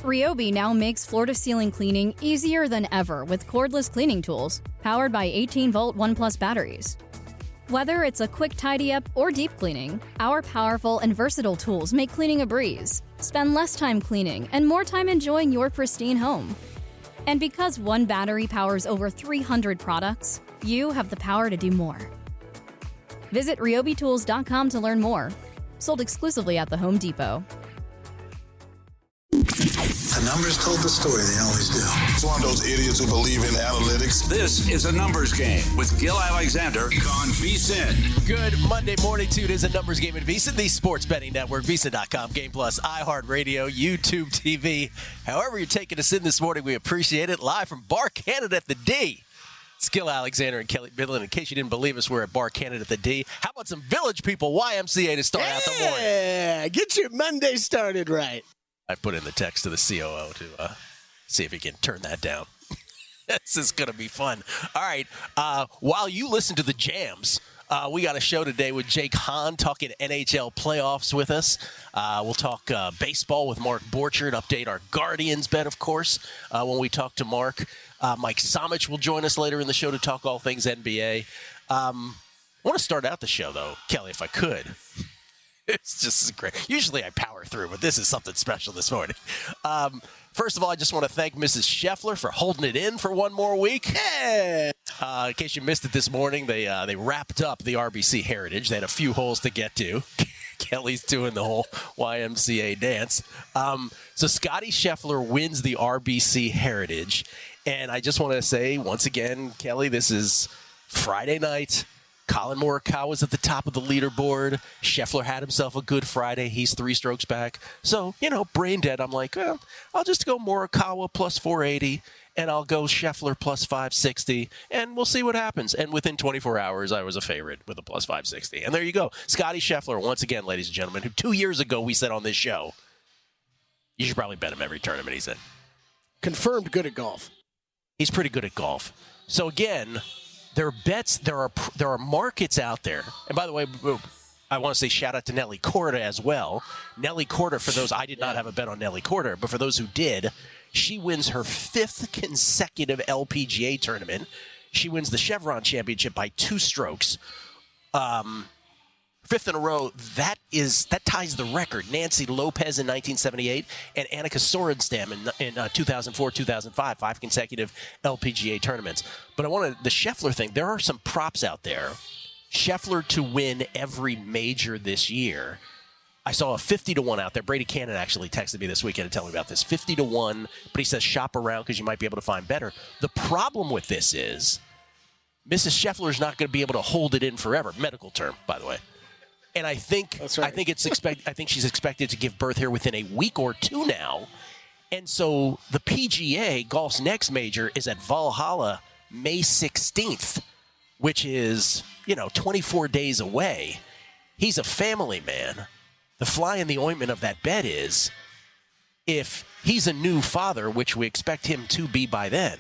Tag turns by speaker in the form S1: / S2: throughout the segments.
S1: Ryobi now makes floor-to-ceiling cleaning easier than ever with cordless cleaning tools powered by 18-volt ONE+ batteries. Whether it's a quick tidy-up or deep cleaning, our powerful and versatile tools make cleaning a breeze. Spend less time cleaning and more time enjoying your pristine home. And because one battery powers over 300 products, you have the power to do more. Visit ryobitools.com to learn more. Sold exclusively at the Home Depot.
S2: The numbers told the story, they always do.
S3: It's one of those idiots who believe in analytics.
S4: This is a numbers game with Gill Alexander on VSiN.
S5: Good Monday morning to you. It is a numbers game at VSiN, the sports betting network, VSiN.com, Game Plus, iHeartRadio, YouTube TV. However you're taking us in this morning, we appreciate it. Live from Bar Canada at the D. It's Gill Alexander and Kelley Bydlon. In case you didn't believe us, we're at Bar Canada at the D. How about some Village People YMCA to start out the morning?
S6: Yeah, get your Monday started right.
S5: I put in the text to the COO to see if he can turn that down. This is going to be fun. All right. While you listen to the jams, we got a show today with Jake Hahn talking NHL playoffs with us. We'll talk baseball with Mark Borchard, update our Guardians bet, of course, when we talk to Mark. Mike Somich will join us later in the show to talk all things NBA. I want to start out the show, though, Kelley, if I could. It's just great. Usually I power through, but this is something special this morning. First of all, I just want to thank Mrs. Scheffler for holding it in for one more week. Yeah. In case you missed it this morning, they wrapped up the RBC Heritage. They had a few holes to get to. Kelley's doing the whole YMCA dance. So Scotty Scheffler wins the RBC Heritage. And I just want to say, once again, Kelley, this is Friday night. Colin Morikawa's at the top of the leaderboard. Scheffler had himself a good Friday. He's 3 strokes back. So, brain dead. I'm like, well, I'll just go Morikawa plus 480, and I'll go Scheffler plus 560, and we'll see what happens. And within 24 hours, I was a favorite with a plus 560. And there you go. Scotty Scheffler, once again, ladies and gentlemen, who 2 years ago we said on this show, you should probably bet him every tournament he's in.
S6: Confirmed good at golf.
S5: He's pretty good at golf. So, again, there are bets, there are markets out there. And by the way, I want to say shout out to Nelly Korda as well. Nelly Korda, for those, I did not have a bet on Nelly Korda, but for those who did, she wins her 5th consecutive LPGA tournament. She wins the Chevron Championship by 2 strokes. 5th in a row. That ties the record. Nancy Lopez in 1978 and Annika Sorenstam in 2004, 2005, 5 consecutive LPGA tournaments. But the Scheffler thing, there are some props out there. Scheffler to win every major this year. I saw a 50-1 out there. Brady Cannon actually texted me this weekend to tell me about this. 50-1, but he says shop around because you might be able to find better. The problem with this is Mrs. Scheffler is not going to be able to hold it in forever. Medical term, by the way. And I think
S6: That's right.
S5: I think she's expected to give birth here within a week or 2 now. And so the PGA, golf's next major, is at Valhalla May 16th, which is, 24 days away. He's a family man. The fly in the ointment of that bet is if he's a new father, which we expect him to be by then,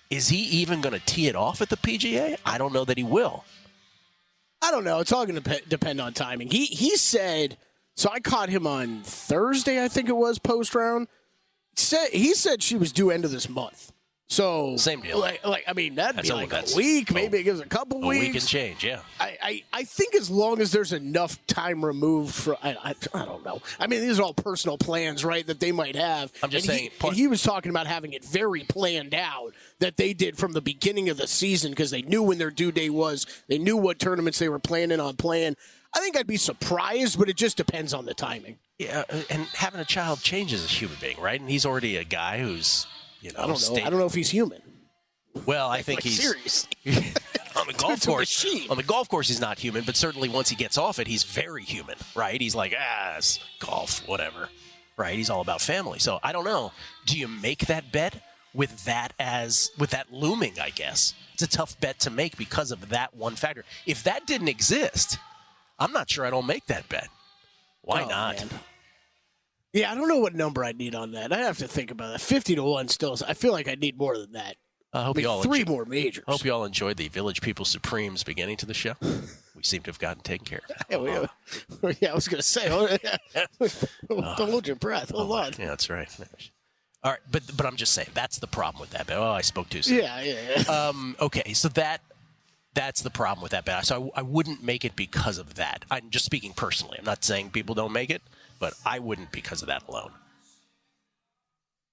S5: is he even going to tee it off at the PGA? I don't know that he will.
S6: I don't know. It's all going to depend on timing. He said, so I caught him on Thursday, I think it was, post-round. He said she was due end of this month. So
S5: same deal.
S6: That'd be like a week. Maybe it gives a couple weeks.
S5: A week and change, yeah.
S6: I think as long as there's enough time removed for, I don't know. I mean, these are all personal plans, right, that they might have.
S5: I'm just saying.
S6: He was talking about having it very planned out that they did from the beginning of the season because they knew when their due date was. They knew what tournaments they were planning on playing. I think I'd be surprised, but it just depends on the timing.
S5: Yeah, and having a child changes a human being, right? And he's already a guy who's,
S6: I don't know. I don't know if he's human.
S5: Well, I think he's
S6: serious.
S5: on the golf course. On the golf course, he's not human, but certainly once he gets off it, he's very human, right? He's like, it's golf, whatever, right? He's all about family. So I don't know. Do you make that bet with that looming? I guess it's a tough bet to make because of that one factor. If that didn't exist, I'm not sure I don't make that bet. Why not?
S6: Man. Yeah, I don't know what number I'd need on that. I have to think about that. 50-1 still. I feel like I need more than that.
S5: I hope you all
S6: 3 more majors.
S5: Hope you all enjoyed the Village People Supremes beginning to the show. We seem to have gotten taken care of.
S6: Yeah, I was going to say, don't hold your breath. Hold on.
S5: Yeah, that's right. All right, but I'm just saying that's the problem with that bet. Oh, I spoke too soon.
S6: Yeah.
S5: Okay, so that's the problem with that bet. So I wouldn't make it because of that. I'm just speaking personally. I'm not saying people don't make it, but I wouldn't because of that alone.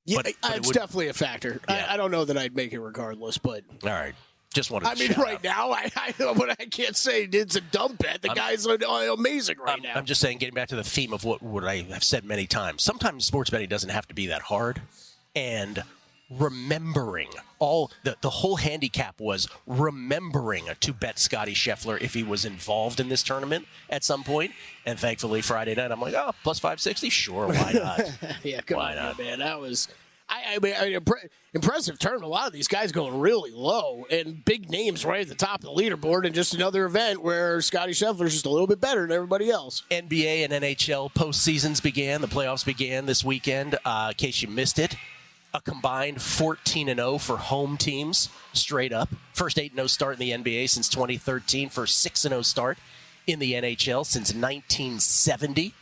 S6: Yeah, it's definitely a factor.
S5: Yeah.
S6: I don't know that I'd make it regardless, but
S5: all right. Just wanted to
S6: I mean, right out. Now, I know what I can't say. It's a dumb bet. The guy's amazing right now.
S5: I'm just saying, getting back to the theme of what I have said many times, sometimes sports betting doesn't have to be that hard. And remembering the whole handicap was remembering to bet Scotty Scheffler if he was involved in this tournament at some point. And thankfully, Friday night, I'm like, oh, plus 560? Sure, why not?
S6: Yeah, why not, man? That was... I mean, impressive tournament. A lot of these guys going really low and big names right at the top of the leaderboard, and just another event where Scotty Scheffler's just a little bit better than everybody else.
S5: NBA and NHL postseasons began. The playoffs began this weekend. In case you missed it, a combined 14-0 for home teams straight up. First 8-0 start in the NBA since 2013. First 6-0 start in the NHL since 1970.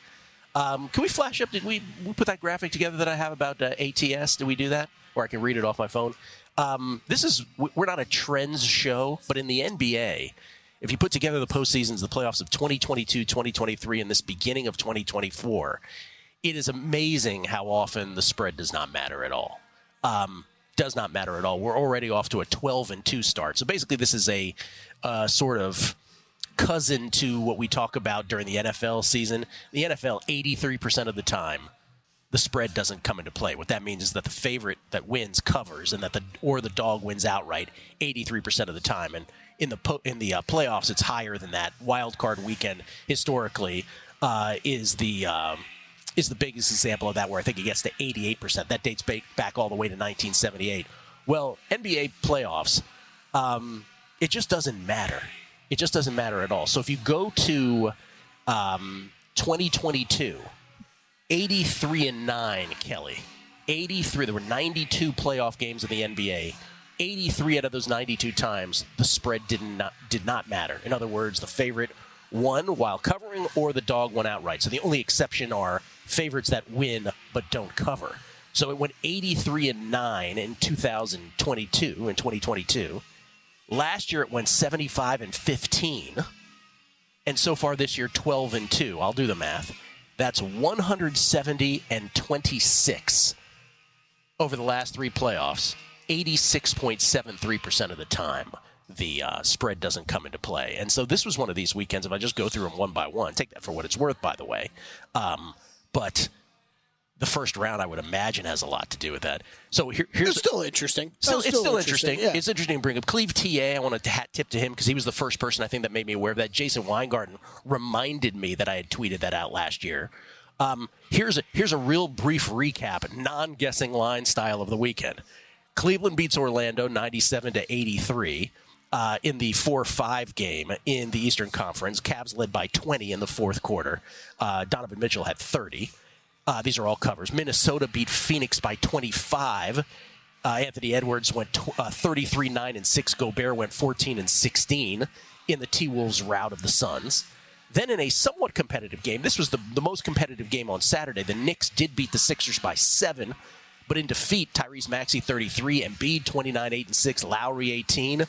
S5: Can we flash up? Did we put that graphic together that I have about ATS? Did we do that? Or I can read it off my phone. We're not a trends show, but in the NBA, if you put together the postseasons, the playoffs of 2022, 2023, and this beginning of 2024, it is amazing how often the spread does not matter at all. Does not matter at all. We're already off to a 12-2 start. So basically, this is a sort of cousin to what we talk about during the NFL season. The NFL, 83% of the time, the spread doesn't come into play. What that means is that the favorite that wins covers, and that the dog wins outright 83% of the time. And in the playoffs, it's higher than that. Wild card weekend historically is the biggest example of that, where I think it gets to 88%. That dates back all the way to 1978. Well, NBA playoffs, it just doesn't matter. It just doesn't matter at all. So if you go to 2022, 83-9, Kelley. 83. There were 92 playoff games in the NBA. 83 out of those 92 times, the spread did not matter. In other words, the favorite won while covering, or the dog won outright. So the only exception are favorites that win but don't cover. So it went 83-9 in 2022. Last year it went 75-15, and so far this year 12-2. I'll do the math. That's 170-26 over the last three playoffs. 86.73% of the time, the spread doesn't come into play. And so this was one of these weekends. If I just go through them one by one, take that for what it's worth, by the way. But the first round, I would imagine, has a lot to do with that. So here's
S6: it's still interesting.
S5: It's still interesting.
S6: Yeah.
S5: It's interesting to bring up. Cleve TA, I want to hat tip to him because he was the first person I think that made me aware of that. Jason Weingarten reminded me that I had tweeted that out last year. Here's a real brief recap, non-guessing line style of the weekend. Cleveland beats Orlando 97-83 in the 4-5 game in the Eastern Conference. Cavs led by 20 in the fourth quarter. Donovan Mitchell had 30. These are all covers. Minnesota beat Phoenix by 25. Anthony Edwards went 33-9-6. Gobert went 14-16 in the T-Wolves rout of the Suns. Then in a somewhat competitive game, this was the most competitive game on Saturday. The Knicks did beat the Sixers by 7, but in defeat, Tyrese Maxey 33, Embiid 29-8-6, Lowry 18.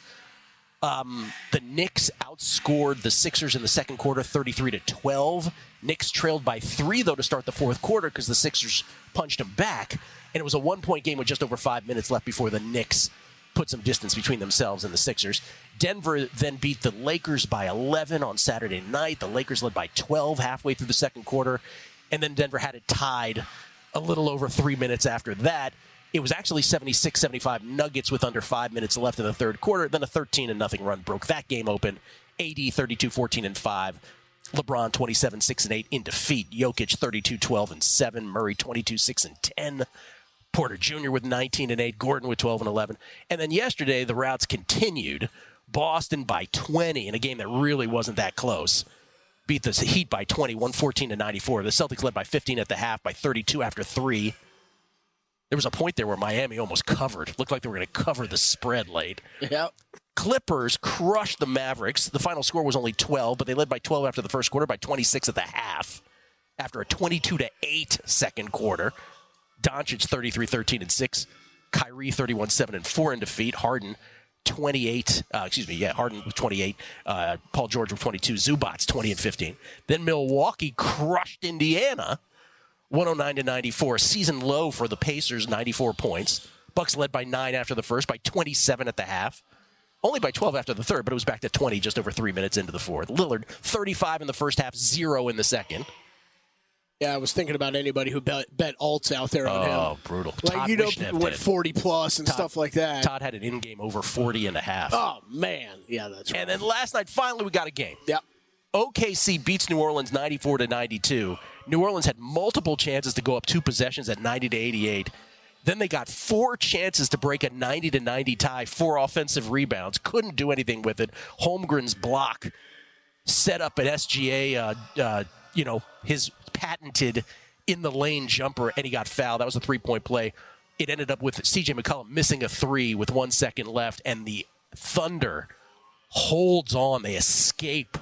S5: The Knicks outscored the Sixers in the second quarter 33-12. Knicks trailed by 3, though, to start the fourth quarter because the Sixers punched them back. And it was a one-point game with just over 5 minutes left before the Knicks put some distance between themselves and the Sixers. Denver then beat the Lakers by 11 on Saturday night. The Lakers led by 12 halfway through the second quarter. And then Denver had it tied a little over 3 minutes after that. It was actually 76-75 Nuggets with under 5 minutes left in the third quarter. Then a 13-0 run broke that game open. AD 32-14-5. LeBron 27-6-8 in defeat. Jokic 32-12-7. Murray 22-6-10. Porter Jr. with 19-8. Gordon with 12-11. And then yesterday the routes continued. Boston by 20 in a game that really wasn't that close. Beat the Heat by 20, 114-94. The Celtics led by 15 at the half, by 32 after 3. There was a point there where Miami almost covered. Looked like they were going to cover the spread late.
S6: Yep.
S5: Clippers crushed the Mavericks. The final score was only 12, but they led by 12 after the first quarter, by 26 at the half. After a 22-8 second quarter, Doncic 33-13-6. Kyrie 31-7-4 in defeat. Harden 28. Harden with 28. Paul George with 22. Zubats 20-15. Then Milwaukee crushed Indiana 109-94. Season low for the Pacers, 94 points. Bucks led by 9 after the first, by 27 at the half. Only by 12 after the third, but it was back to 20 just over 3 minutes into the fourth. Lillard 35 in the first half, 0 in the second.
S6: Yeah, I was thinking about anybody who bet alts out there on him.
S5: Oh, brutal.
S6: Like,
S5: Todd
S6: you know,
S5: Wishnev
S6: went
S5: did.
S6: 40+ and stuff like that.
S5: Todd had an in-game over 40 and a half.
S6: Oh, man. Yeah, that's right.
S5: And then last night, finally, we got a game.
S6: Yep.
S5: OKC beats New Orleans 94-92. New Orleans had multiple chances to go up 2 possessions at 90-88. Then they got 4 chances to break a 90-90 tie, 4 offensive rebounds. Couldn't do anything with it. Holmgren's block set up an SGA, his patented in-the-lane jumper, and he got fouled. That was a 3-point play. It ended up with C.J. McCollum missing a 3 with 1 second left, and the Thunder holds on. They escape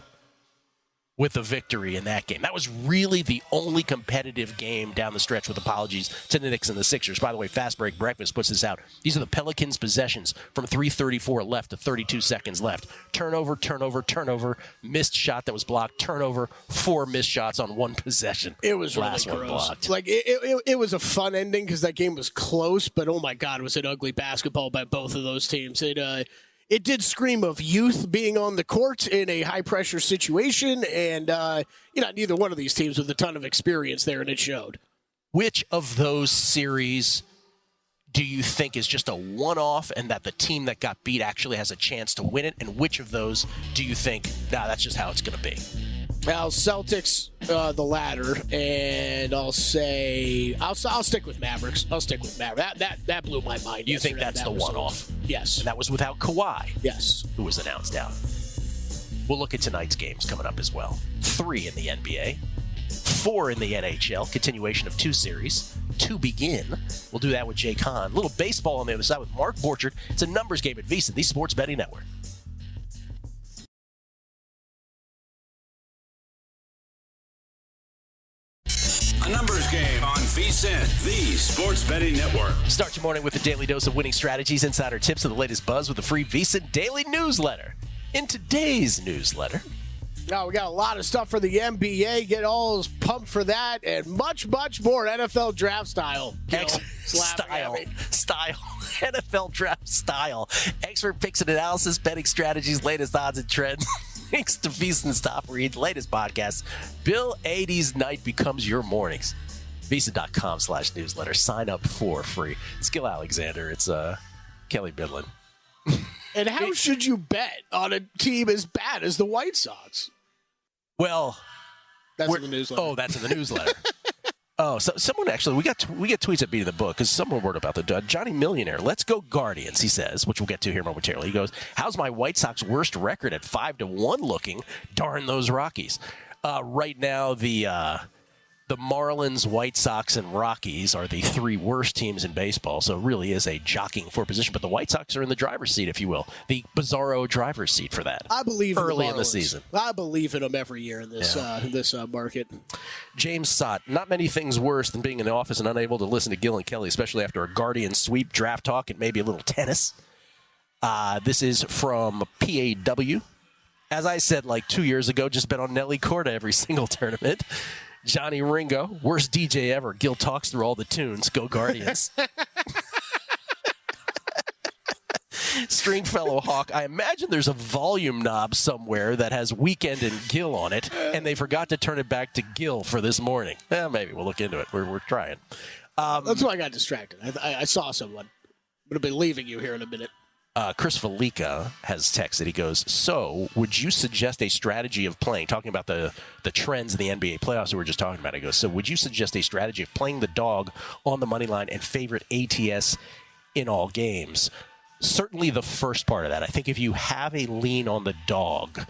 S5: with a victory in that game. That was really the only competitive game down the stretch, with apologies to the Knicks and the Sixers. By the way, Fast Break Breakfast puts this out. These are the Pelicans' possessions from 3:34 left to 32 seconds left. Turnover, missed shot that was blocked, turnover, 4 missed shots on 1 possession.
S6: It was
S5: Last
S6: really
S5: one
S6: gross.
S5: blocked.
S6: Like, it was a fun ending because that game was close, but oh my God, was it ugly basketball by both of those teams. It did scream of youth being on the court in a high-pressure situation, and, neither one of these teams with a ton of experience there, and it showed.
S5: Which of those series do you think is just a one-off and that the team that got beat actually has a chance to win it? And which of those do you think, that's just how it's going to be?
S6: Well, Celtics, the latter, and I'll stick with Mavericks. That blew my mind.
S5: You think that's the one-off?
S6: Yes.
S5: And that was without Kawhi.
S6: Yes.
S5: Who was announced out. We'll look at tonight's games coming up as well. 3 in the NBA, 4 in the NHL, continuation of 2 series. To begin, we'll do that with Jake Hahn. A little baseball on the other side with Mark Borchard. It's a numbers game at VSiN, the Sports Betting Network.
S4: A numbers game on VSiN, the Sports Betting Network.
S5: Start your morning with a daily dose of winning strategies, insider tips, and the latest buzz with the free VSiN daily newsletter. In today's newsletter,
S6: now we got a lot of stuff for the NBA. Get all pumped for that and much, much more NFL draft style.
S5: Style, NFL draft style. Expert picks and analysis, betting strategies, latest odds and trends. Thanks to VSiN's top read, latest podcast. Bill 80's night becomes your mornings. VSiN.com/newsletter. Sign up for free. It's Gill Alexander. It's Kelley Bydlon.
S6: And how should you bet on a team as bad as the White Sox?
S5: Well,
S6: that's in the newsletter.
S5: Oh, that's in the newsletter. So someone actually, we get tweets at Beat of the Book because someone wrote about the Johnny Millionaire. Let's go Guardians, he says, which we'll get to here momentarily. He goes, how's my White Sox worst record at 5-1 looking? Darn those Rockies. Right now, the Marlins, White Sox, and Rockies are the 3 worst teams in baseball, so it really is a jockeying for position. But the White Sox are in the driver's seat, if you will, the bizarro driver's seat for that.
S6: I believe
S5: early
S6: in
S5: the season.
S6: I believe in them every year in this market.
S5: James Sott, not many things worse than being in the office and unable to listen to Gill and Kelley, especially after a Guardian sweep, draft talk, and maybe a little tennis. This is from PAW. As I said like 2 years ago, just bet on Nelly Corda every single tournament. Johnny Ringo, worst DJ ever. Gill talks through all the tunes. Go Guardians. Stringfellow Hawk, I imagine there's a volume knob somewhere that has Weekend and Gill on it, and they forgot to turn it back to Gill for this morning. Maybe we'll look into it. We're trying.
S6: That's why I got distracted. I saw someone. I'm going to be leaving you here in a minute.
S5: Chris Felica has texted. He goes, so would you suggest a strategy of playing, talking about the trends in the NBA playoffs we were just talking about. He goes, so would you suggest a strategy of playing the dog on the money line and favorite ATS in all games? Certainly the first part of that. I think if you have a lean on the dog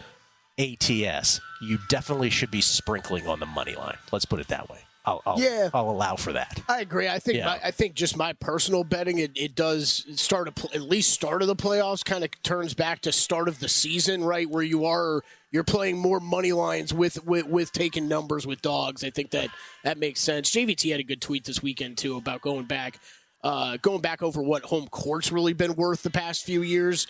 S5: ATS, you definitely should be sprinkling on the money line. Let's put it that way. I'll allow for that.
S6: I agree. I think just my personal betting, it does start at least start of the playoffs kind of turns back to start of the season, right, where you are you're playing more money lines with taking numbers with dogs. I think that makes sense. JVT had a good tweet this weekend too about going back over what home court's really been worth the past few years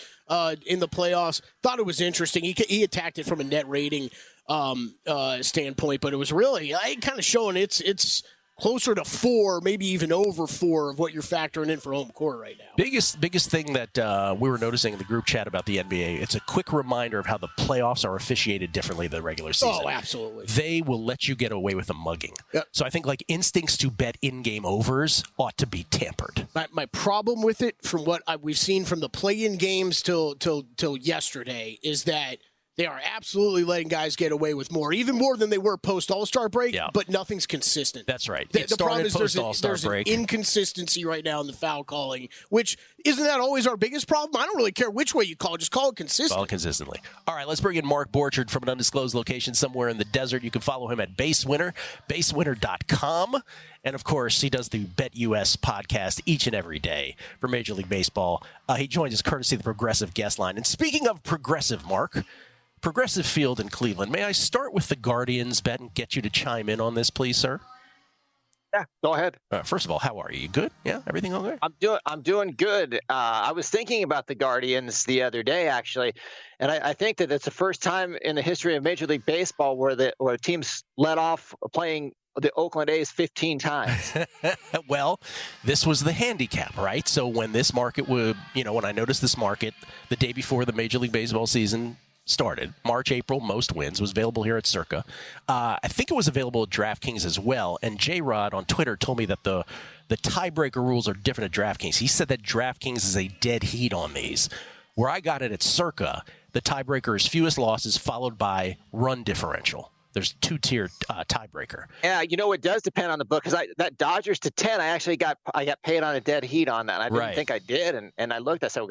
S6: in the playoffs. Thought it was interesting. He attacked it from a net rating standpoint, but it was really kind of showing it's closer to 4, maybe even over 4 of what you're factoring in for home court right now.
S5: Biggest thing that we were noticing in the group chat about the NBA, it's a quick reminder of how the playoffs are officiated differently than the regular season.
S6: Oh, absolutely.
S5: They will let you get away with a mugging. Yep. So I think instincts to bet in-game overs ought to be tampered.
S6: My problem with it, from what we've seen from the play-in games till yesterday, is that they are absolutely letting guys get away with more, even more than they were post-All-Star break, but nothing's consistent.
S5: That's right.
S6: The problem is there's an inconsistency right now in the foul calling, which isn't that always our biggest problem? I don't really care which way you call it. Just call it consistent.
S5: Call it consistently. All right, let's bring in Mark Borchard from an undisclosed location somewhere in the desert. You can follow him at BaseWinner, basewinner.com. And, of course, he does the BetUS podcast each and every day for Major League Baseball. He joins us courtesy of the Progressive guest line. And speaking of Progressive, Mark, Progressive Field in Cleveland. May I start with the Guardians bet and get you to chime in on this, please, sir?
S7: Yeah, go ahead.
S5: First of all, how are you? You good? Yeah, everything okay?
S7: I'm doing good. I was thinking about the Guardians the other day, actually, and I think that it's the first time in the history of Major League Baseball where teams let off playing the Oakland A's 15 times.
S5: Well, this was the handicap, right? So when this market when I noticed this market the day before the Major League Baseball season started, March, April, most wins, was available here at Circa. I think it was available at DraftKings as well. And J-Rod on Twitter told me that the tiebreaker rules are different at DraftKings. He said that DraftKings is a dead heat on these. Where I got it at Circa, the tiebreaker is fewest losses followed by run differential. There's a 2-tier tiebreaker.
S7: Yeah, it does depend on the book, because that Dodgers to 10, I got paid on a dead heat on that. I didn't think I did, and I looked. I said,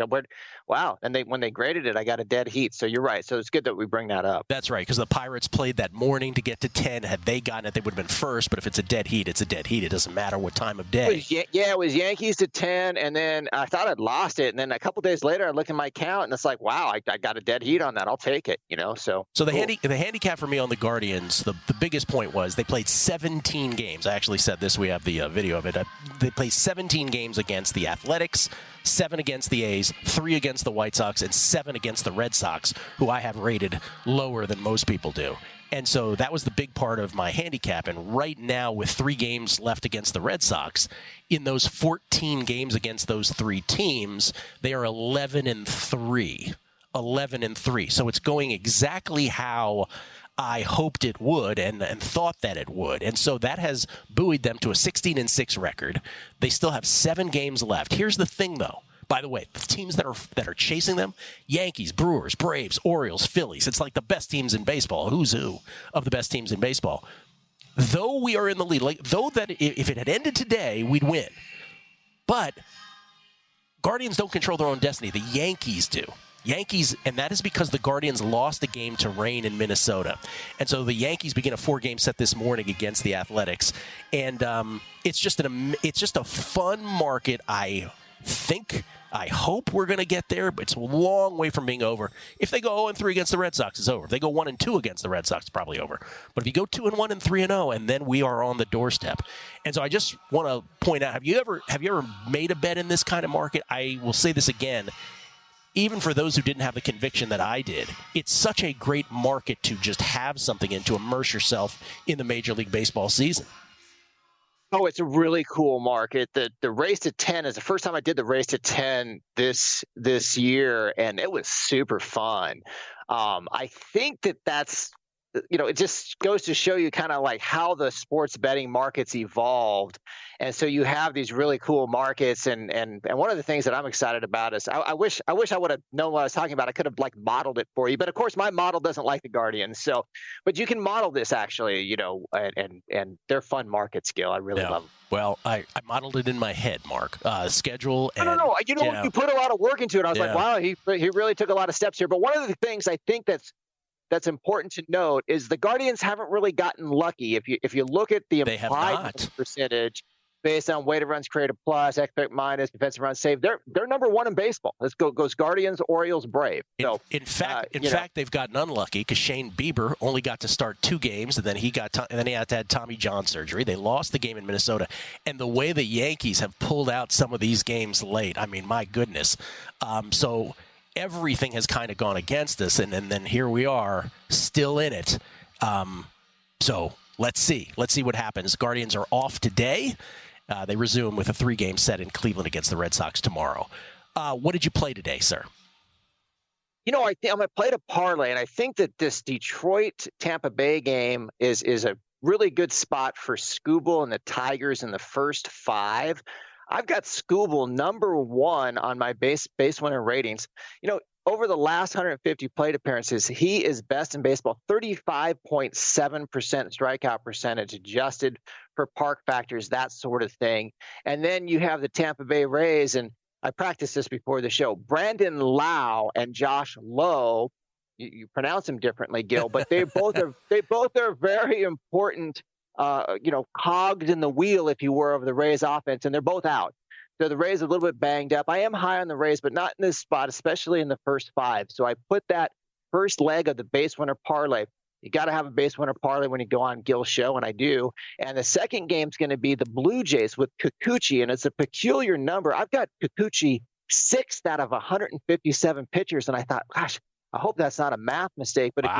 S7: wow. And when they graded it, I got a dead heat. So you're right. So it's good that we bring that up.
S5: That's right, because the Pirates played that morning to get to 10. Had they gotten it, they would have been first. But if it's a dead heat, it's a dead heat. It doesn't matter what time of day.
S7: It was Yankees to 10, and then I thought I'd lost it. And then a couple days later, I looked at my account, and it's like, wow, I got a dead heat on that. I'll take it. So
S5: the
S7: cool.
S5: the handicap for me on the Guardians, the biggest point was they played 17 games. I actually said this. We have the video of it. They played 17 games against the Athletics, 7 against the A's, 3 against the White Sox, and 7 against the Red Sox, who I have rated lower than most people do. And so that was the big part of my handicap. And right now, with 3 games left against the Red Sox, in those 14 games against those 3 teams, they are 11-3. 11-3. So it's going exactly how I hoped it would and thought that it would. And so that has buoyed them to a 16-6 record. They still have 7 games left. Here's the thing, though. By the way, the teams that are chasing them, Yankees, Brewers, Braves, Orioles, Phillies. It's like the best teams in baseball. Who's who of the best teams in baseball. Though we are in the lead, though that if it had ended today, we'd win. But Guardians don't control their own destiny. The Yankees do. And that is because the Guardians lost a game to rain in Minnesota. And so the Yankees begin a 4-game set this morning against the Athletics. And it's just a fun market. I hope we're going to get there, but it's a long way from being over. If they go 0-3 against the Red Sox, it's over. If they go 1-2 against the Red Sox, it's probably over. But if you go 2-1 and 3-0, and then we are on the doorstep. And so I just want to point out, have you ever made a bet in this kind of market? I will say this again. Even for those who didn't have the conviction that I did, it's such a great market to just have something in, to immerse yourself in the Major League Baseball season.
S7: Oh, it's a really cool market. The race to 10 is the first time I did the race to 10 this year, and it was super fun. I think that's, it just goes to show you kind of like how the sports betting markets evolved. And so you have these really cool markets. And one of the things that I'm excited about is I wish I would have known what I was talking about. I could have modeled it for you. But of course, my model doesn't like the Guardians. But you can model this actually, and they're fun markets, Gill. I really love them.
S5: Well, I modeled it in my head, Mark. Schedule. And,
S7: no. You put a lot of work into it. I was like, wow, he really took a lot of steps here. But one of the things I think that's important to note is the Guardians haven't really gotten lucky. If you look at the implied percentage, based on weighted runs created plus, expect minus, defensive runs saved. They're number one in baseball. Let's goes Guardians, Orioles, Brave. So
S5: in fact, they've gotten unlucky because Shane Bieber only got to start 2 games, and then he had to have Tommy John surgery. They lost the game in Minnesota, and the way the Yankees have pulled out some of these games late, I mean, my goodness. So everything has kind of gone against us, and then here we are, still in it. So let's see what happens. Guardians are off today. They resume with a 3-game set in Cleveland against the Red Sox tomorrow. What did you play today, sir?
S7: I think I'm going to play a parlay, and I think that this Detroit-Tampa Bay game is a really good spot for Skubal and the Tigers in the first 5. I've got Skubal number 1 on my base winner ratings. Over the last 150 plate appearances, he is best in baseball, 35.7% strikeout percentage adjusted for park factors, that sort of thing. And then you have the Tampa Bay Rays, and I practiced this before the show, Brandon Lau and Josh Lowe. You pronounce them differently, Gill, but they both are very important, cogs in the wheel, if you were, of the Rays offense, and they're both out. So the Rays are a little bit banged up. I am high on the Rays, but not in this spot, especially in the first 5. So I put that first leg of the base winner parlay. You got to have a base winner parlay when you go on Gill's show, and I do. And the second game is going to be the Blue Jays with Kikuchi, and it's a peculiar number. I've got Kikuchi 6th out of 157 pitchers, and I thought, gosh, I hope that's not a math mistake. But
S5: wow.
S7: if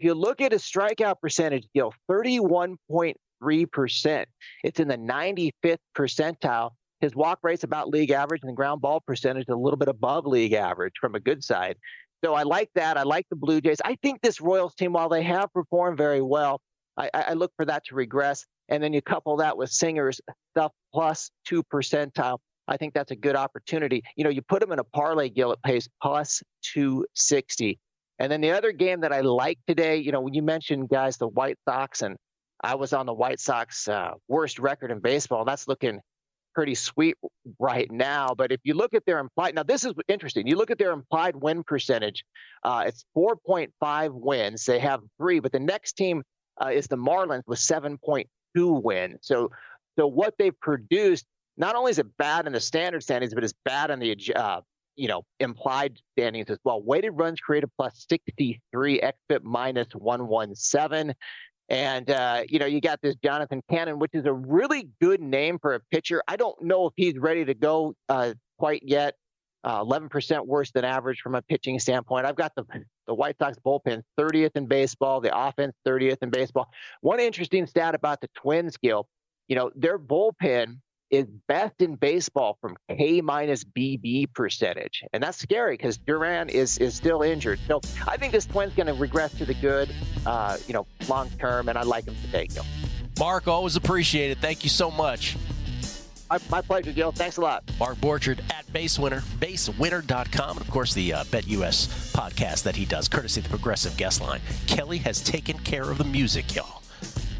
S7: you look at his strikeout percentage, Gill, 31.3%. It's in the 95th percentile. His walk rate's about league average, and the ground ball percentage a little bit above league average from a good side. So I like that. I like the Blue Jays. I think this Royals team, while they have performed very well, I look for that to regress. And then you couple that with Singer's stuff plus 2 percentile. I think that's a good opportunity. You put them in a parlay, Gill, it pays plus 260. And then the other game that I like today, when you mentioned, guys, the White Sox, and I was on the White Sox worst record in baseball. That's looking pretty sweet right now. But if you look at their implied, now this is interesting. You look at their implied win percentage. It's 4.5 wins. They have 3, but the next team is the Marlins with 7.2 wins. So what they've produced, not only is it bad in the standard standings, but it's bad in the implied standings as well. Weighted runs created plus 63, xFIP minus 117. And, you got this Jonathan Cannon, which is a really good name for a pitcher. I don't know if he's ready to go quite yet. 11% worse than average from a pitching standpoint. I've got the White Sox bullpen 30th in baseball, the offense 30th in baseball. One interesting stat about the Twins, Gill, their bullpen is best in baseball from K minus BB percentage. And that's scary because Duran is still injured. So I think this Twins going to regress to the good, long term, and I like him today, Gil.
S5: Mark, always appreciate it. Thank you so much.
S7: My pleasure, Gil. Thanks a lot.
S5: Mark Borchard at BaseWinner, BaseWinner.com, and of course the BetUS podcast that he does, courtesy of the Progressive Guest Line. Kelley has taken care of the music, y'all.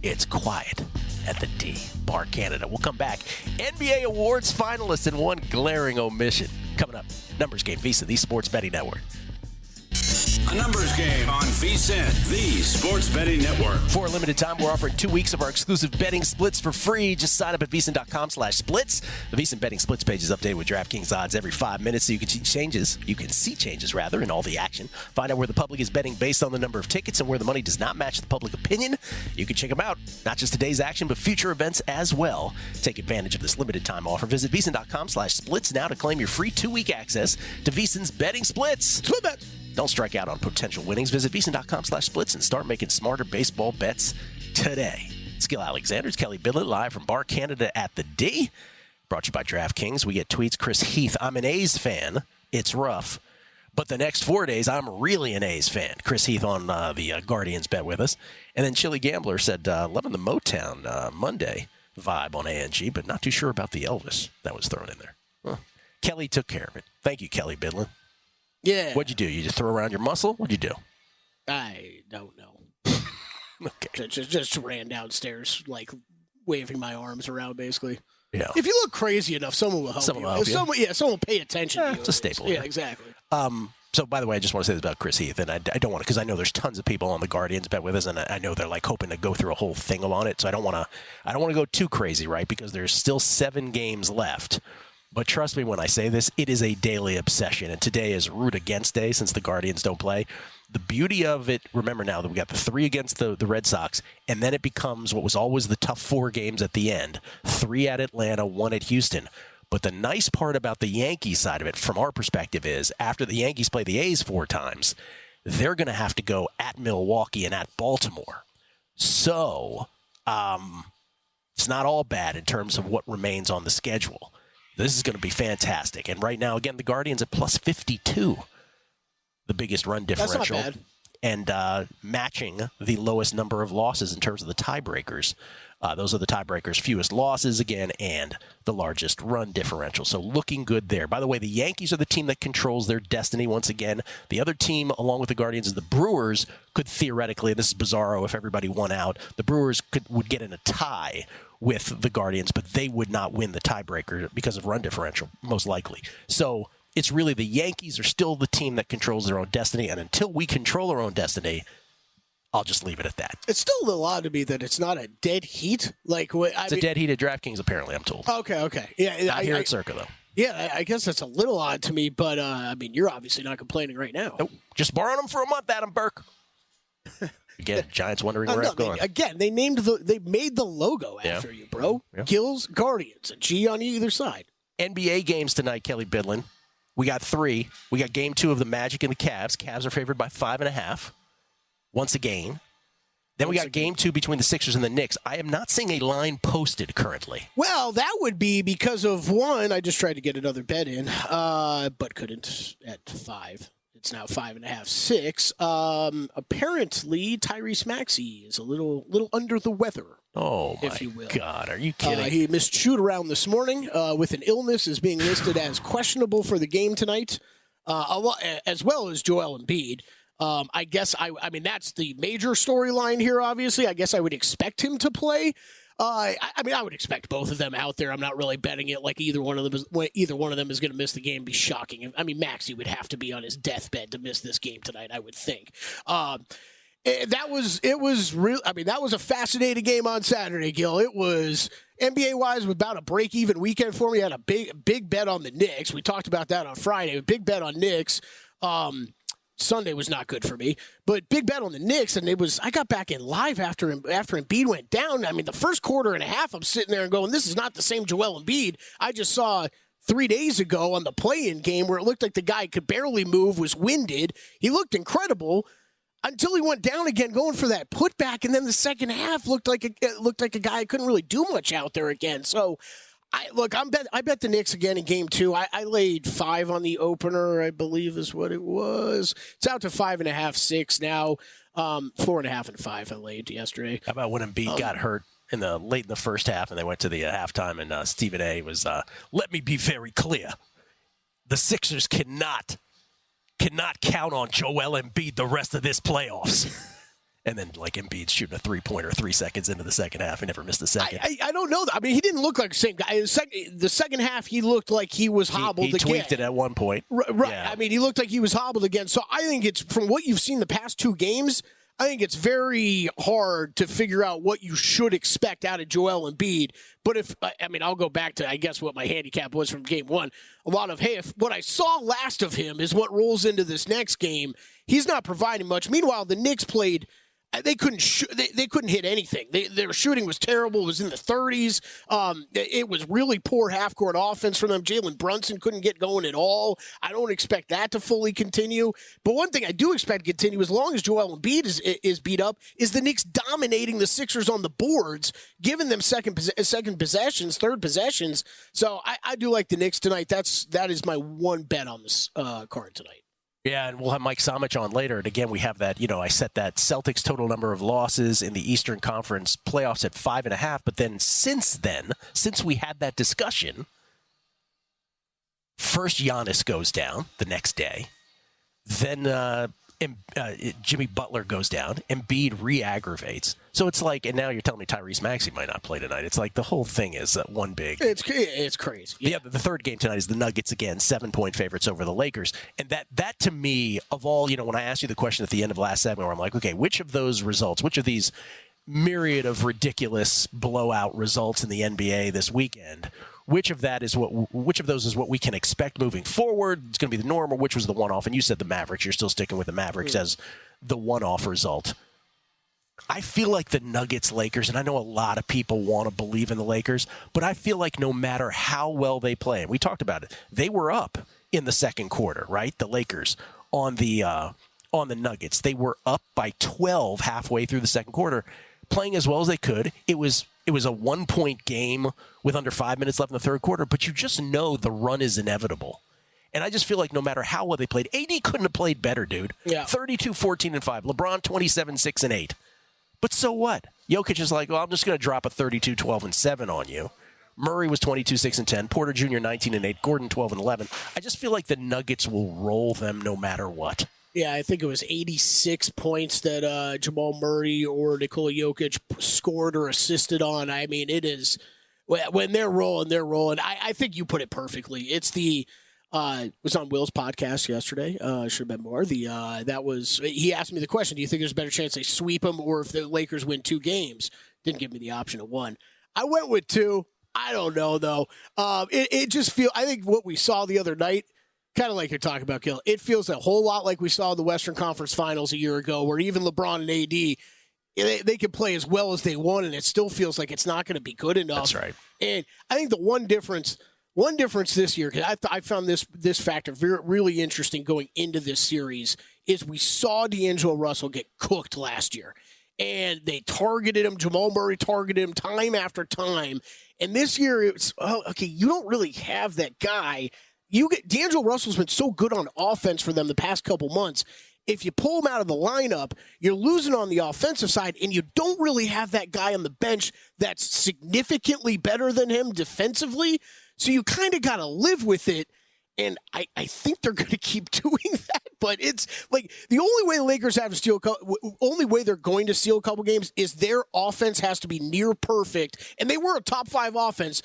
S5: It's quiet at the D, Bar Canada. We'll come back. NBA Awards finalists and one glaring omission. Coming up, Numbers Game, VSiN, the Sports Betting Network.
S4: A numbers game on VSiN, the Sports Betting Network.
S5: For a limited time, we're offering 2 weeks of our exclusive betting splits for free. Just sign up at VSiN.com/splits. The VSiN betting splits page is updated with DraftKings odds every 5 minutes, so you can see changes. You can see changes rather in all the action. Find out where the public is betting based on the number of tickets and where the money does not match the public opinion. You can check them out, not just today's action, but future events as well. Take advantage of this limited time offer. Visit VSiN.com/splits now to claim your free 2-week access to VSiN's betting splits. Don't strike out on potential winnings. Visit VSiN.com/splits and start making smarter baseball bets today. It's Gill Alexander's Kelley Bydlon live from Bar Canada at the D. Brought to you by DraftKings. We get tweets. Chris Heath, I'm an A's fan. It's rough. But the next 4 days, I'm really an A's fan. Chris Heath on the Guardians bet with us. And then Chili Gambler said, loving the Motown Monday vibe on ANG, but not too sure about the Elvis that was thrown in there. Well, Kelley took care of it. Thank you, Kelley Bydlon.
S6: Yeah.
S5: What'd you do? You just throw around your muscle? What'd you do?
S6: I don't know.
S5: Okay.
S6: Just ran downstairs, like waving my arms around, basically.
S5: Yeah.
S6: If you look crazy enough, someone will help you. Someone will pay attention to you.
S5: It's a staple.
S6: Yeah, exactly.
S5: So, by the way, I just want to say this about Chris Heath, and I don't want to, because I know there's tons of people on the Guardians bet with us, and I know they're like hoping to go through a whole thing on it. So I don't want to go too crazy, right? Because there's still 7 games left. But trust me when I say this, it is a daily obsession, and today is root against day since the Guardians don't play. The beauty of it, remember now that we got the 3 against the Red Sox, and then it becomes what was always the tough 4 games at the end. 3 at Atlanta, 1 at Houston. But the nice part about the Yankees side of it, from our perspective, is after the Yankees play the A's 4 times, they're going to have to go at Milwaukee and at Baltimore. So it's not all bad in terms of what remains on the schedule. This is going to be fantastic. And right now, again, the Guardians at plus 52, the biggest run differential.
S6: That's not bad.
S5: And matching the lowest number of losses in terms of the tiebreakers. Those are the tiebreakers, fewest losses again, and the largest run differential. So looking good there. By the way, the Yankees are the team that controls their destiny once again. The other team, along with the Guardians, is the Brewers. Could theoretically, and this is bizarro if everybody won out, the Brewers would get in a tie with the Guardians, but they would not win the tiebreaker because of run differential, most likely. So it's really the Yankees are still the team that controls their own destiny, and until we control our own destiny, I'll just leave it at that.
S6: It's still a little odd to me that it's not a dead heat.
S5: It's a dead heat at DraftKings, apparently, I'm told.
S6: Okay. Yeah,
S5: Not here at Circa, though.
S6: Yeah, I guess that's a little odd to me, but, you're obviously not complaining right now.
S5: Nope. Just borrowing them for a month, Adam Burke. Again, Giants wondering where it's going.
S6: Again, they made the logo after you, bro.
S5: Yeah.
S6: Gill's Guardians, a G on either side.
S5: NBA games tonight, Kelley Bydlon. We got 3. We got game 2 of the Magic and the Cavs. Cavs are favored by 5.5. Once again. Then we got game 2 between the Sixers and the Knicks. I am not seeing a line posted currently.
S6: Well, that would be because of one, I just tried to get another bet in, but couldn't at 5. It's now 5.5, 6. Apparently, Tyrese Maxey is a little under the weather.
S5: Oh, my
S6: if you will.
S5: God. Are you kidding?
S6: He missed shoot-around this morning with an illness, is being listed as questionable for the game tonight, as well as Joel Embiid. I guess, that's the major storyline here, obviously. I guess I would expect him to play. I would expect both of them out there. I'm not really betting it like either one of them is going to miss the game. Be shocking. Maxey would have to be on his deathbed to miss this game tonight, I would think. That was a fascinating game on Saturday, Gill. It was NBA-wise about a break-even weekend for me. I had a big bet on the Knicks. We talked about that on Friday. A big bet on Knicks. Sunday was not good for me, but big bet on the Knicks, and I got back in live after Embiid went down. The first quarter and a half, I'm sitting there and going, this is not the same Joel Embiid I just saw 3 days ago on the play-in game where it looked like the guy could barely move, was winded. He looked incredible until he went down again going for that putback, and then the second half looked like a guy who couldn't really do much out there again. So, I bet the Knicks again in game 2. I laid 5 on the opener, I believe is what it was. It's out to 5.5, 6 now. 4.5 and 5 I laid yesterday.
S5: How about when Embiid got hurt late in the first half and they went to the halftime and Stephen A. was, let me be very clear. The Sixers cannot count on Joel Embiid the rest of this playoffs. And then, Embiid shooting a 3-pointer 3 seconds into the second half. He never missed a second.
S6: I don't know. He didn't look like the same guy. The second half, he looked like he was hobbled again.
S5: He tweaked it at one point.
S6: Right.
S5: Yeah.
S6: He looked like he was hobbled again. So I think it's, from what you've seen the past 2 games, I think it's very hard to figure out what you should expect out of Joel Embiid. But I'll go back to, I guess, what my handicap was from game 1. A lot of, if what I saw last of him is what rolls into this next game, he's not providing much. Meanwhile, the Knicks played... They couldn't they couldn't hit anything. Their shooting was terrible. It was in the 30s. It was really poor half-court offense from them. Jalen Brunson couldn't get going at all. I don't expect that to fully continue. But one thing I do expect to continue, as long as Joel Embiid is beat up, is the Knicks dominating the Sixers on the boards, giving them second possessions, third possessions. So I do like the Knicks tonight. That is my one bet on this card tonight.
S5: Yeah, and we'll have Mike Samich on later. And again, we have that, I set that Celtics total number of losses in the Eastern Conference playoffs at 5.5. But then since we had that discussion, first Giannis goes down the next day. Then Jimmy Butler goes down, Embiid re-aggravates. So it's like, and now you're telling me Tyrese Maxey might not play tonight. It's like the whole thing is one big.
S6: It's crazy.
S5: Yeah, the third game tonight is the Nuggets again, 7-point favorites over the Lakers. And that to me, of all, when I asked you the question at the end of last segment where I'm like, okay, which of those results, which of these myriad of ridiculous blowout results in the NBA this weekend, which of those is what we can expect moving forward? It's going to be the norm, or which was the one-off? And you said the Mavericks. You're still sticking with the Mavericks as the one-off result. I feel like the Nuggets-Lakers, and I know a lot of people want to believe in the Lakers, but I feel like no matter how well they play, and we talked about it, they were up in the second quarter, right? The Lakers on the Nuggets. They were up by 12 halfway through the second quarter, playing as well as they could. It was a 1-point game with under 5 minutes left in the third quarter, but you just know the run is inevitable. And I just feel like no matter how well they played, AD couldn't have played better, dude. Yeah. 32, 14, and 5. LeBron, 27, 6, and 8. But so what? Jokic is like, well, I'm just going to drop a 32, 12, and 7 on you. Murray was 22, 6, and 10. Porter Jr., 19, and 8. Gordon, 12, and 11. I just feel like the Nuggets will roll them no matter what.
S6: Yeah, I think it was 86 points that Jamal Murray or Nikola Jokic scored or assisted on. I mean, it is when they're rolling, they're rolling. I think you put it perfectly. It's it was on Will's podcast yesterday. Should have been more. He asked me the question: do you think there's a better chance they sweep them, or if the Lakers win 2 games? Didn't give me the option of 1. I went with 2. I don't know though. It just feels. I think what we saw the other night. Kind of like you're talking about, Gill. It feels a whole lot like we saw in the Western Conference Finals a year ago, where even LeBron and AD, they can play as well as they want, and it still feels like it's not going to be good enough.
S5: That's right.
S6: And I think the one difference this year, because I found this factor really interesting going into this series, is we saw D'Angelo Russell get cooked last year. And they targeted him. Jamal Murray targeted him time after time. And this year, it's, okay, you don't really have that guy. D'Angelo Russell's been so good on offense for them the past couple months. If you pull him out of the lineup, you're losing on the offensive side, and you don't really have that guy on the bench that's significantly better than him defensively. So you kind of got to live with it. And I think they're going to keep doing that. But it's like the only way the Lakers have to only way they're going to steal a couple games is their offense has to be near perfect. And they were a top 5 offense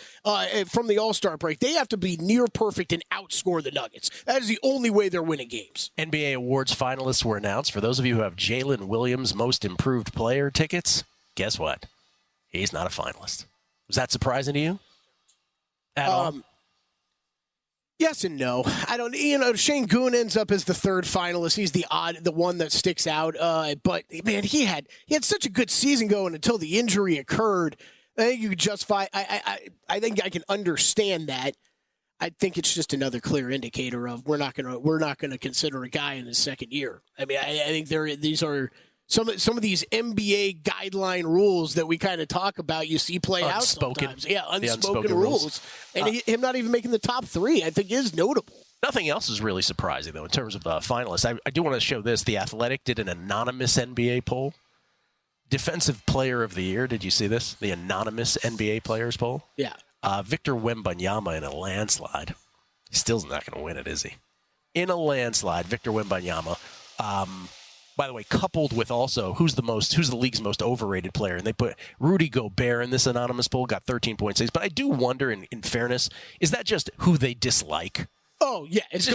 S6: from the All-Star break. They have to be near perfect and outscore the Nuggets. That is the only way they're winning games.
S5: NBA Awards finalists were announced. For those of you who have Jalen Williams Most Improved Player tickets, guess what? He's not a finalist. Was that surprising to you? At all?
S6: Yes and no. I don't. Shane Goon ends up as the third finalist. He's the one that sticks out. But man, he had such a good season going until the injury occurred. I think you could justify. I think I can understand that. I think it's just another clear indicator of we're not gonna consider a guy in his second year. I mean, I think these are. Some of these NBA guideline rules that we kind of talk about, you see play out sometimes. Yeah, unspoken rules. And him not even making the top 3, I think, is notable.
S5: Nothing else is really surprising, though, in terms of finalists. I do want to show this. The Athletic did an anonymous NBA poll. Defensive Player of the Year. Did you see this? The anonymous NBA players poll?
S6: Yeah.
S5: Victor Wembanyama in a landslide. Still's not going to win it, is he? In a landslide, Victor Wembanyama. By the way, coupled with also who's the league's most overrated player, and they put Rudy Gobert in this anonymous poll, got 13.6. But I do wonder, in fairness, is that just who they dislike?
S6: Oh yeah, it's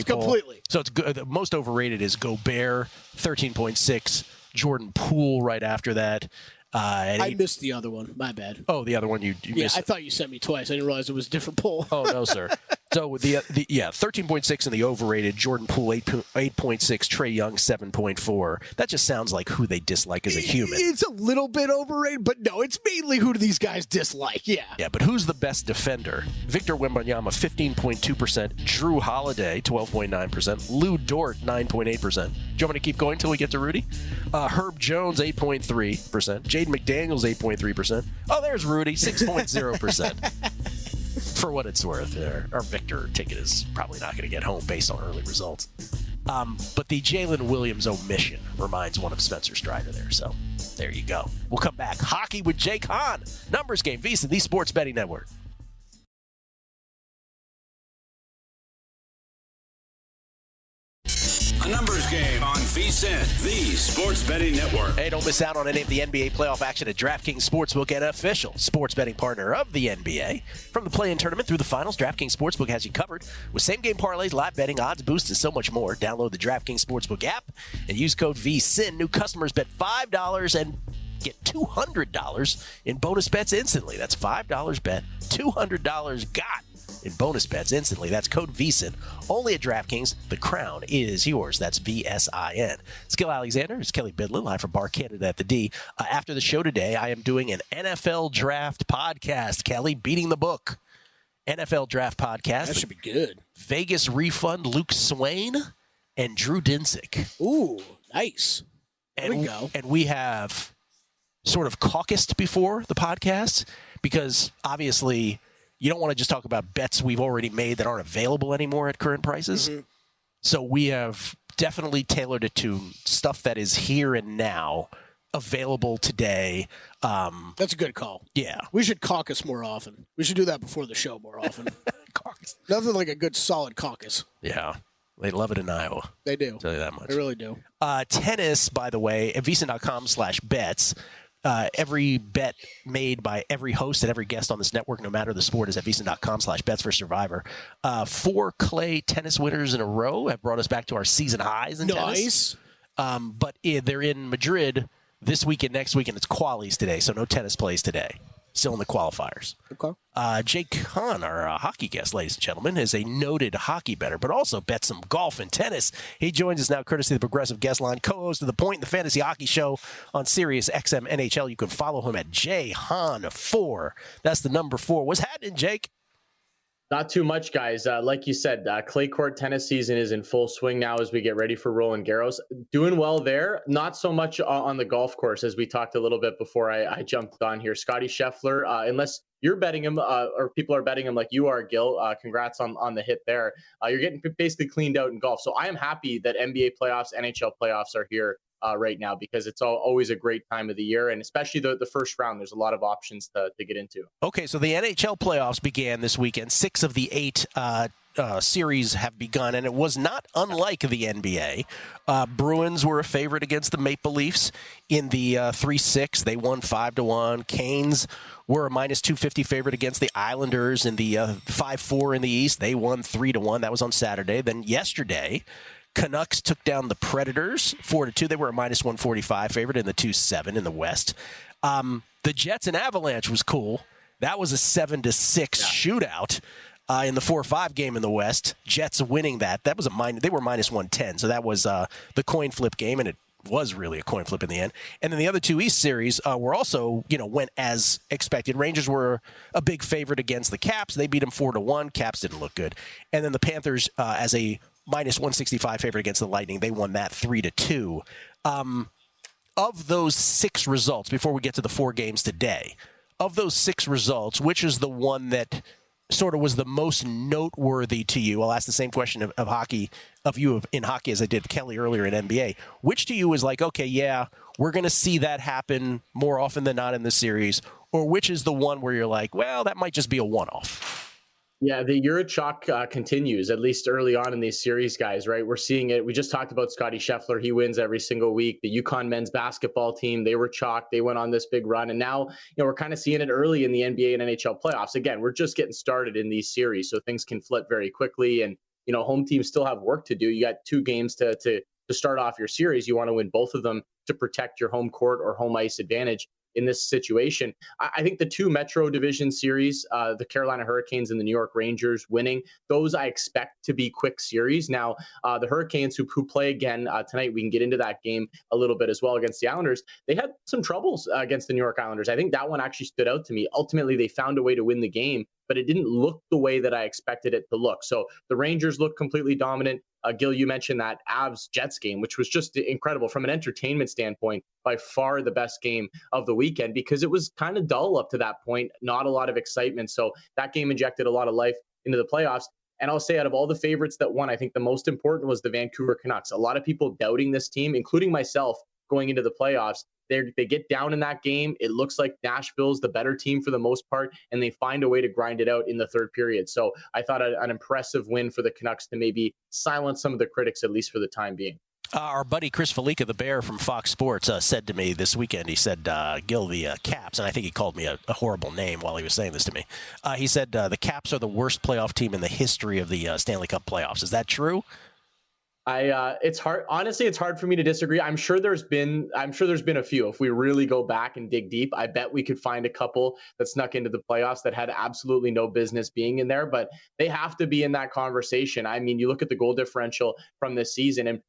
S6: completely.
S5: So it's good. The most overrated is Gobert, 13.6. Jordan Poole right after that.
S6: I missed the other one. My bad.
S5: Oh, the other one you missed.
S6: I thought you sent me twice. I didn't realize it was a different poll.
S5: Oh no, sir. So the 13.6 in the overrated. Jordan Poole 8.6. Trae Young 7.4. That just sounds like who they dislike as a human.
S6: It's a little bit overrated, but no, it's mainly who do these guys dislike. Yeah.
S5: Yeah, but who's the best defender? Victor Wembanyama 15.2%. Drew Holiday 12.9%. Lou Dort 9.8%. Do you want me to keep going until we get to Rudy? Herb Jones 8.3%. Jaden McDaniels 8.3%. Oh, there's Rudy 6.0%. For what it's worth, our Victor ticket is probably not going to get home based on early results. But the Jalen Williams omission reminds one of Spencer Strider there. So there you go. We'll come back. Hockey with Jake Hahn. Numbers Game, VSiN, the Sports Betting Network.
S4: A numbers game on VSiN, the sports betting network.
S5: Hey, don't miss out on any of the NBA playoff action at DraftKings Sportsbook, an official sports betting partner of the NBA. From the play-in tournament through the finals, DraftKings Sportsbook has you covered with same-game parlays, live betting, odds boosts, and so much more. Download the DraftKings Sportsbook app and use code VSiN. New customers bet $5 and get $200 in bonus bets instantly. That's $5 bet, $200 got in bonus bets instantly. That's code VSiN. Only at DraftKings. The crown is yours. That's VSIN. It's Gill Alexander. It's Kelley Bydlon, live from Bar Canada at the D. After the show today, I am doing an NFL draft podcast. Kelley, beating the book. NFL draft podcast.
S6: That should be good.
S5: Vegas refund Luke Swain and Drew Dinsick.
S6: Ooh, nice. There we go.
S5: And we have sort of caucused before the podcast because obviously you don't want to just talk about bets we've already made that aren't available anymore at current prices. Mm-hmm. So we have definitely tailored it to stuff that is here and now, available today.
S6: That's a good call.
S5: Yeah.
S6: We should caucus more often. We should do that before the show more often.
S5: Caucus.
S6: Nothing like a good solid caucus.
S5: Yeah. They love it in Iowa.
S6: They do.
S5: I'll tell you that much.
S6: They really do.
S5: Tennis, by the way, at VSiN.com/bets. Every bet made by every host and every guest on this network, no matter the sport, is at VSiN.com/bets for Survivor. 4 clay tennis winners in a row have brought us back to our season highs in tennis. But they're in Madrid this week and next week, and it's qualies today, so no tennis plays today. Still in the qualifiers.
S6: Okay.
S5: Jake Hahn, our hockey guest, ladies and gentlemen, is a noted hockey bettor, but also bets some golf and tennis. He joins us now courtesy of the Progressive Guest Line, co-host of The Point, the Fantasy Hockey Show on SiriusXM NHL. You can follow him at jhahn4. That's the number 4. What's happening, Jake?
S8: Not too much, guys. Like you said, clay court tennis season is in full swing now as we get ready for Roland Garros. Doing well there. Not so much on the golf course, as we talked a little bit before I jumped on here. Scotty Scheffler, unless you're betting him or people are betting him like you are, Gill, congrats on the hit there. You're getting basically cleaned out in golf. So I am happy that NBA playoffs, NHL playoffs are here right now because it's always a great time of the year, and especially the first round. There's a lot of options to get into.
S5: Okay, so the NHL playoffs began this weekend. 6 of the 8 series have begun, and it was not unlike the NBA. Bruins were a favorite against the Maple Leafs in the 3-6. They won 5-1. Canes were a -250 favorite against the Islanders in the 5-4 in the East. They won 3-1. That was on Saturday. Then yesterday, Canucks took down the Predators 4-2. They were a -145 favorite in the 2-7 in the West. The Jets and Avalanche was cool. That was a 7-6 shootout in the 4-5 game in the West. Jets winning that. That was they were -110. So that was the coin flip game, and it was really a coin flip in the end. And then the other 2 East series were also, went as expected. Rangers were a big favorite against the Caps. They beat them 4-1. Caps didn't look good. And then the Panthers as a -165 favorite against the Lightning. They won that 3-2. Of those 6 results, before we get to the 4 games today, of those 6 results, which is the one that sort of was the most noteworthy to you? I'll ask the same question of hockey, in hockey as I did Kelley earlier in NBA. Which to you was like, okay, yeah, we're going to see that happen more often than not in the series, or which is the one where you're like, well, that might just be a one-off?
S8: Yeah, the Eurochock continues, at least early on in these series, guys, right? We're seeing it. We just talked about Scotty Scheffler. He wins every single week. The UConn men's basketball team, they were chalked. They went on this big run. And now, we're kind of seeing it early in the NBA and NHL playoffs. Again, we're just getting started in these series, so things can flip very quickly. And, home teams still have work to do. You got 2 games to start off your series. You want to win both of them to protect your home court or home ice advantage in this situation. I think the 2 Metro Division series, the Carolina Hurricanes and the New York Rangers winning, those I expect to be quick series. Now, the Hurricanes who play again tonight, we can get into that game a little bit as well against the Islanders. They had some troubles against the New York Islanders. I think that one actually stood out to me. Ultimately, they found a way to win the game, but it didn't look the way that I expected it to look. So the Rangers looked completely dominant. Gill, you mentioned that Avs-Jets game, which was just incredible from an entertainment standpoint, by far the best game of the weekend because it was kind of dull up to that point, not a lot of excitement. So that game injected a lot of life into the playoffs. And I'll say out of all the favorites that won, I think the most important was the Vancouver Canucks. A lot of people doubting this team, including myself, going into the playoffs. They get down in that game. It looks like Nashville's the better team for the most part, and they find a way to grind it out in the third period. So I thought an impressive win for the Canucks to maybe silence some of the critics, at least for the time being.
S5: Our buddy Chris Felica, the Bear from Fox Sports, said to me this weekend, he said, Gill, the Caps, and I think he called me a horrible name while he was saying this to me. He said the Caps are the worst playoff team in the history of the Stanley Cup playoffs. Is that true?
S8: It's hard. Honestly, it's hard for me to disagree. I'm sure there's been a few. If we really go back and dig deep, I bet we could find a couple that snuck into the playoffs that had absolutely no business being in there, but they have to be in that conversation. I mean, you look at the goal differential from this season, and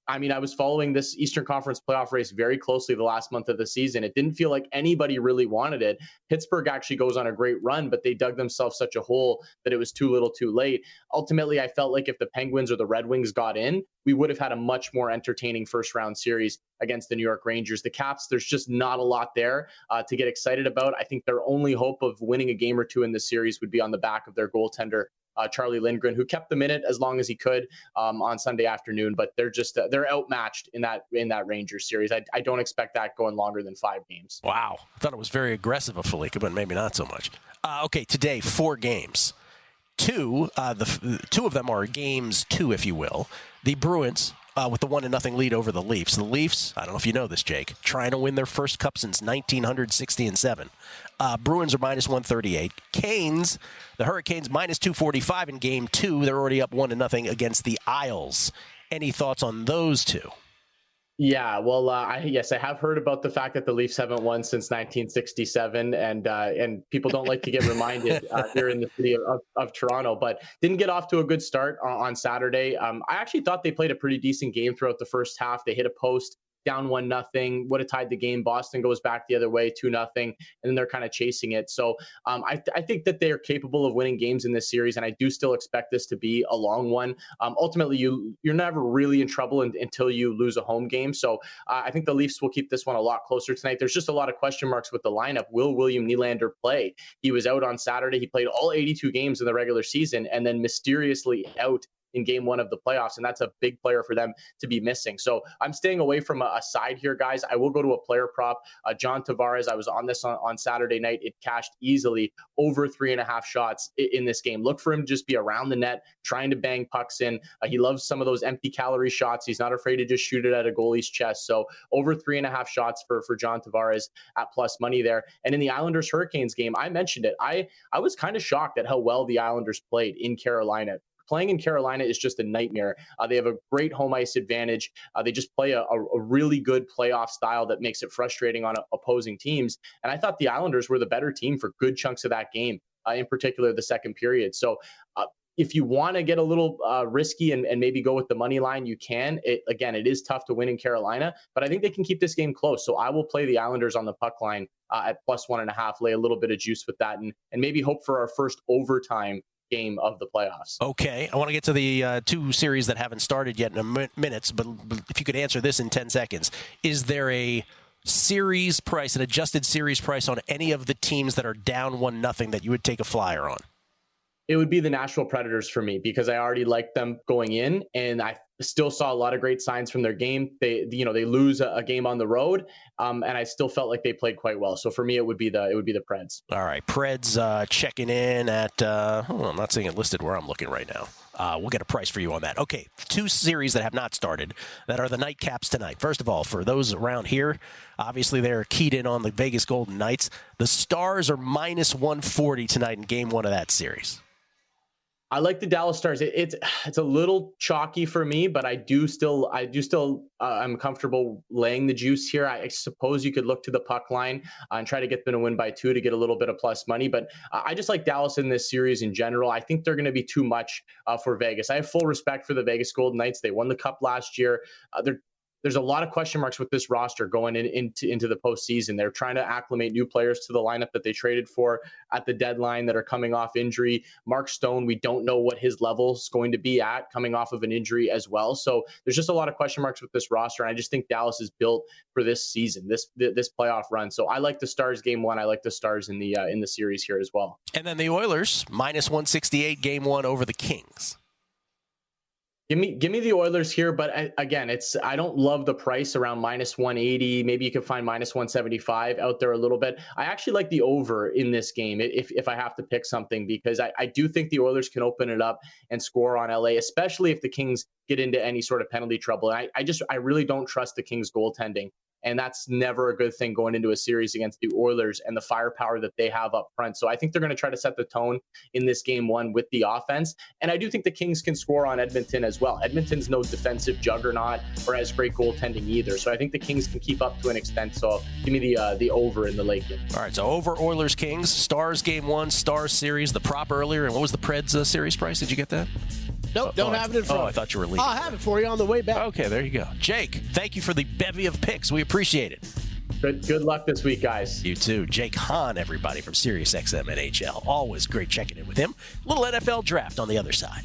S8: I was following this Eastern Conference playoff race very closely the last month of the season. It didn't feel like anybody really wanted it. Pittsburgh actually goes on a great run, but they dug themselves such a hole that it was too little too late. Ultimately, I felt like if the Penguins or the Red Wings got in, we would have had a much more entertaining first round series against the New York Rangers. The Caps, there's just not a lot there to get excited about. I think their only hope of winning a game or two in this series would be on the back of their goaltender, Charlie Lindgren, who kept them in it as long as he could on Sunday afternoon, but they're outmatched in that Rangers series. I don't expect that going longer than 5 games.
S5: Wow. I thought it was very aggressive of Felica, but maybe not so much. Okay, today, 4 games. Two of them are games 2, if you will. The Bruins with the 1-0 lead over the Leafs. The Leafs, I don't know if you know this, Jake, trying to win their first cup since 1967. Bruins are minus 138. Canes, the Hurricanes, minus 245 in game 2. They're already up 1-0 against the Isles. Any thoughts on those two?
S8: Yeah, well, yes, I have heard about the fact that the Leafs haven't won since 1967, and people don't like to get reminded here in the city of Toronto, but didn't get off to a good start on Saturday. I actually thought they played a pretty decent game throughout the first half. They hit a post, down 1-0, would have tied the game. Boston goes back the other way, 2-0, and then they're kind of chasing it. So I think that they are capable of winning games in this series, and I do still expect this to be a long one. Ultimately, you're never really in trouble until you lose a home game. So I think the Leafs will keep this one a lot closer tonight. There's just a lot of question marks with the lineup. Will William Nylander play? He was out on Saturday. He played all 82 games in the regular season and then mysteriously out in game 1 of the playoffs, and that's a big player for them to be missing. So I'm staying away from a side here, guys. I will go to a player prop. John Tavares, I was on this on Saturday night. It cashed easily over 3.5 shots in this game. Look for him to just be around the net, trying to bang pucks in. He loves some of those empty calorie shots. He's not afraid to just shoot it at a goalie's chest. So over 3.5 shots for John Tavares at plus money there. And in the Islanders-Hurricanes game, I mentioned it. I was kind of shocked at how well the Islanders played in Carolina. Playing in Carolina is just a nightmare. They have a great home ice advantage. They just play a really good playoff style that makes it frustrating on opposing teams. And I thought the Islanders were the better team for good chunks of that game, in particular the second period. So if you want to get a little risky and maybe go with the money line, you can. It is tough to win in Carolina, but I think they can keep this game close. So I will play the Islanders on the puck line at plus 1.5, lay a little bit of juice with that, and maybe hope for our first overtime game of the playoffs.
S5: Okay, I want to get to the 2 series that haven't started yet in a minute, but if you could answer this in 10 seconds. Is there a series price, an adjusted series price on any of the teams that are down 1-0 that you would take a flyer on?
S8: It would be the Nashville Predators for me because I already liked them going in, and I still saw a lot of great signs from their game. They lose a game on the road, and I still felt like they played quite well. So for me, it would be the Preds. All
S5: right, Preds checking in at. I'm not seeing it listed where I'm looking right now. We'll get a price for you on that. Okay, 2 series that have not started that are the nightcaps tonight. First of all, for those around here, obviously they're keyed in on the Vegas Golden Knights. The Stars are minus 140 tonight in game 1 of that series.
S8: I like the Dallas Stars. It's a little chalky for me, but I'm comfortable laying the juice here. I suppose you could look to the puck line and try to get them to win by 2 to get a little bit of plus money. But I just like Dallas in this series in general. I think they're going to be too much for Vegas. I have full respect for the Vegas Golden Knights. They won the Cup last year. There's a lot of question marks with this roster going into the postseason. They're trying to acclimate new players to the lineup that they traded for at the deadline that are coming off injury. Mark Stone, we don't know what his level is going to be at coming off of an injury as well. So there's just a lot of question marks with this roster. And I just think Dallas is built for this season, this playoff run. So I like the Stars game 1. I like the Stars in the series here as well.
S5: And then the Oilers minus 168 game 1 over the Kings.
S8: Give me the Oilers here, but I don't love the price around minus 180. Maybe you can find minus 175 out there a little bit. I actually like the over in this game if I have to pick something, because I do think the Oilers can open it up and score on LA, especially if the Kings get into any sort of penalty trouble. And I really don't trust the Kings goaltending. And that's never a good thing going into a series against the Oilers and the firepower that they have up front. So I think they're going to try to set the tone in this game one with the offense. And I do think the Kings can score on Edmonton as well. Edmonton's no defensive juggernaut or has great goaltending either. So I think the Kings can keep up to an extent. So give me the over in the late game.
S5: All right, so over Oilers Kings, Stars game one, Stars series, the prop earlier. And what was the Preds series price? Did you get that?
S6: Nope, don't have it in front.
S5: Oh, I thought you were leaving.
S6: I'll have it for you on the way back.
S5: Okay, there you go. Jake, thank you for the bevy of picks. We appreciate it.
S8: Good luck this week, guys.
S5: You too. Jake Hahn, everybody, from SiriusXM NHL. Always great checking in with him. Little NFL draft on the other side.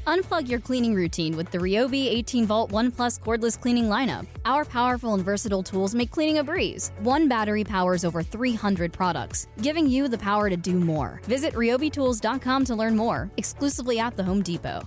S1: Unplug your cleaning routine with the Ryobi 18-volt 1 Plus cordless cleaning lineup. Our powerful and versatile tools make cleaning a breeze. One battery powers over 300 products, giving you the power to do more. Visit ryobitools.com to learn more, exclusively at the Home Depot.